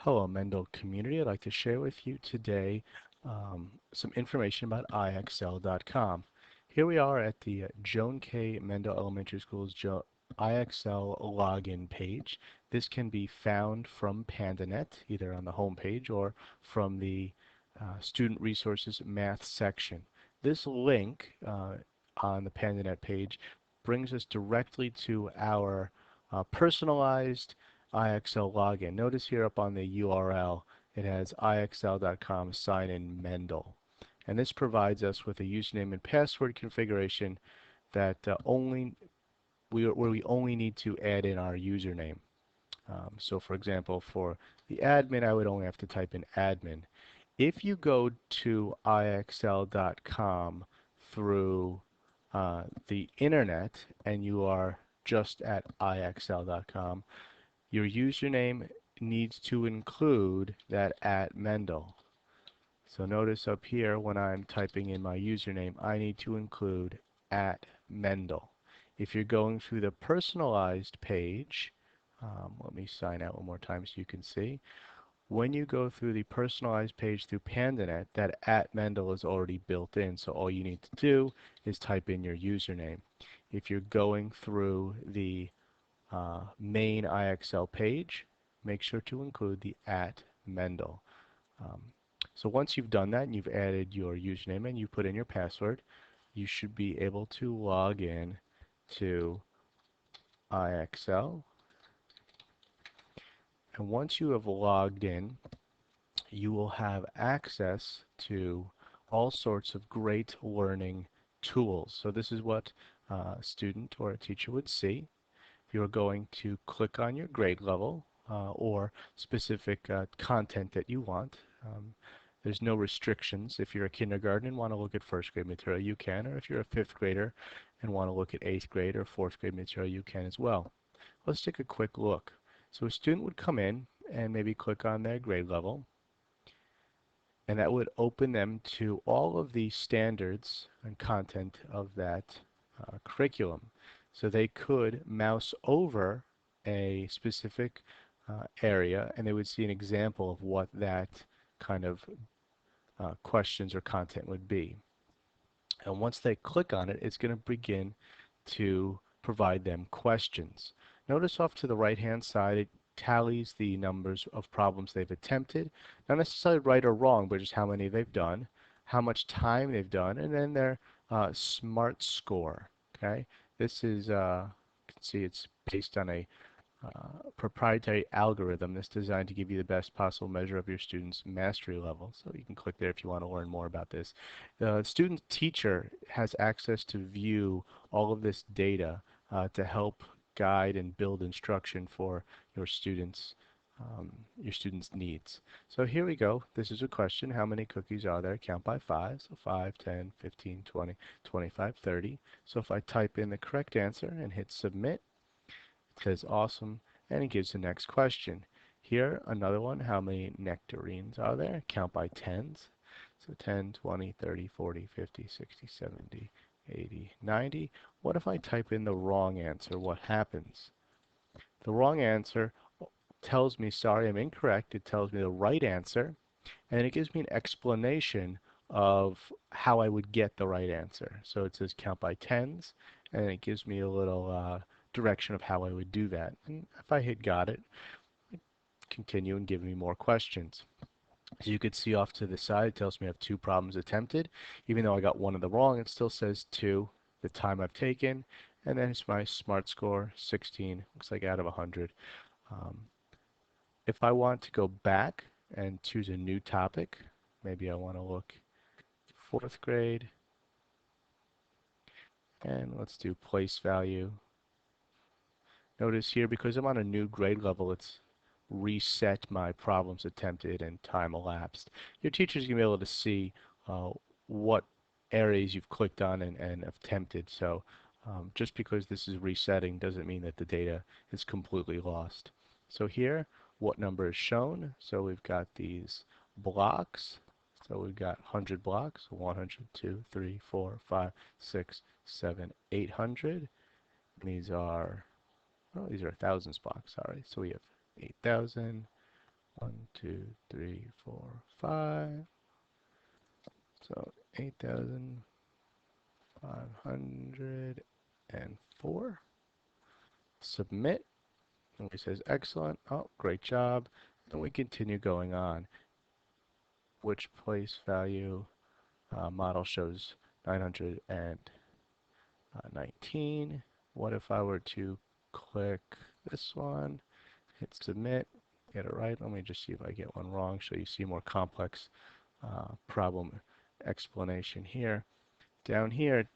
Hello, Mendel community. I'd like to share with you today some information about IXL.com. Here we are at the Joan K. Mendel Elementary School's IXL login page. This can be found from PandaNet, either on the home page or from the Student Resources Math section. This link on the PandaNet page brings us directly to our personalized IXL login. Notice here up on the URL, it has IXL.com sign in Mendel. And this provides us with a username and password configuration that where we only need to add in our username. So for example, for the admin, I would only have to type in admin. If you go to IXL.com through the internet and you are just at IXL.com, your username needs to include that at Mendel. So notice up here when I'm typing in my username, I need to include at Mendel. If you're going through the personalized page, let me sign out one more time so you can see. When you go through the personalized page through PandaNet, that at Mendel is already built in, so all you need to do is type in your username. If you're going through the main IXL page, make sure to include the at Mendel. Um, so once you've done that and you've added your username and you put in your password, you should be able to log in to IXL. And once you have logged in, you will have access to all sorts of great learning tools. So this is what a student or a teacher would see. You're going to click on your grade level or specific content that you want. There's no restrictions. If you're a kindergarten and want to look at first grade material, you can, or if you're a fifth grader and want to look at eighth grade or fourth grade material, you can as well. Let's take a quick look. So a student would come in and maybe click on their grade level, and that would open them to all of the standards and content of that curriculum. So they could mouse over a specific area and they would see an example of what that kind of questions or content would be. And once they click on it, it's going to begin to provide them questions. Notice off to the right-hand side, it tallies the numbers of problems they've attempted, not necessarily right or wrong, but just how many they've done, how much time they've done, and then their SMART score. Okay, this is you can see it's based on a proprietary algorithm that's designed to give you the best possible measure of your student's mastery level. So you can click there if you want to learn more about this. The student teacher has access to view all of this data to help guide and build instruction for your students' needs. So here we go. This is a question. How many cookies are there? Count by 5. So 5, 10, 15, 20, 25, 30. So if I type in the correct answer and hit submit, it says awesome, and it gives the next question. Here, another one, how many nectarines are there? Count by tens. So 10, 20, 30, 40, 50, 60, 70, 80, 90. What if I type in the wrong answer? What happens? The wrong answer tells me, sorry, I'm incorrect. It tells me the right answer, and it gives me an explanation of how I would get the right answer. So it says count by tens, and it gives me a little direction of how I would do that. And if I hit got it, continue and give me more questions. As you could see off to the side, it tells me I have 2 problems attempted. Even though I got one of them wrong, it still says 2, the time I've taken, and then it's my SMART score, 16, looks like out of 100. Um, if I want to go back and choose a new topic, maybe I want to look 4th grade, and let's do place value. Notice here, because I'm on a new grade level, it's reset my problems attempted and time elapsed. Your teacher's going to be able to see uh, what areas you've clicked on and attempted. So just because this is resetting doesn't mean that the data is completely lost. So here, what number is shown? So we've got these blocks. So we've got 100 blocks, 100, 2, 3, 4, 5, 6, 7, 800. These are, oh, these are 1,000 blocks, sorry. So we have 8,000, 1, 2, 3, 4, 5. So 8,504. Submit. And it says excellent. Oh, great job. And we continue going on. Which place value model shows 919. What if I were to click this one, hit submit, get it right? Let me just see if I get one wrong so you see more complex problem explanation here. Down here,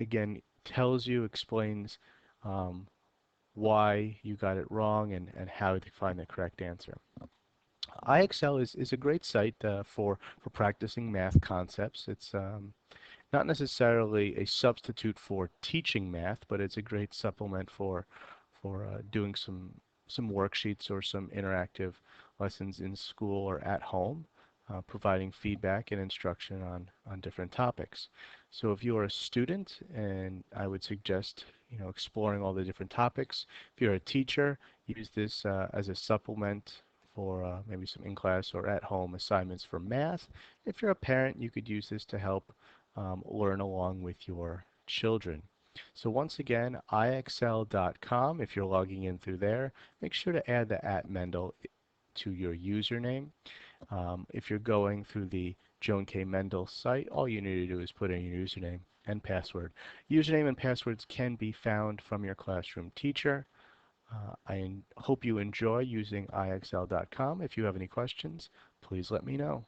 again, tells you, explains um, why you got it wrong and how to find the correct answer. IXL is a great site for practicing math concepts. It's not necessarily a substitute for teaching math, but it's a great supplement for doing some worksheets or some interactive lessons in school or at home, providing feedback and instruction on different topics. So if you are a student, and I would suggest exploring all the different topics. If you're a teacher, use this as a supplement for maybe some in-class or at-home assignments for math. If you're a parent, you could use this to help learn along with your children. So once again, IXL.com, if you're logging in through there, make sure to add the @Mendel to your username. If you're going through the Joan K. Mendel site, all you need to do is put in your username and password. Username and passwords can be found from your classroom teacher. I hope you enjoy using IXL.com. If you have any questions, please let me know.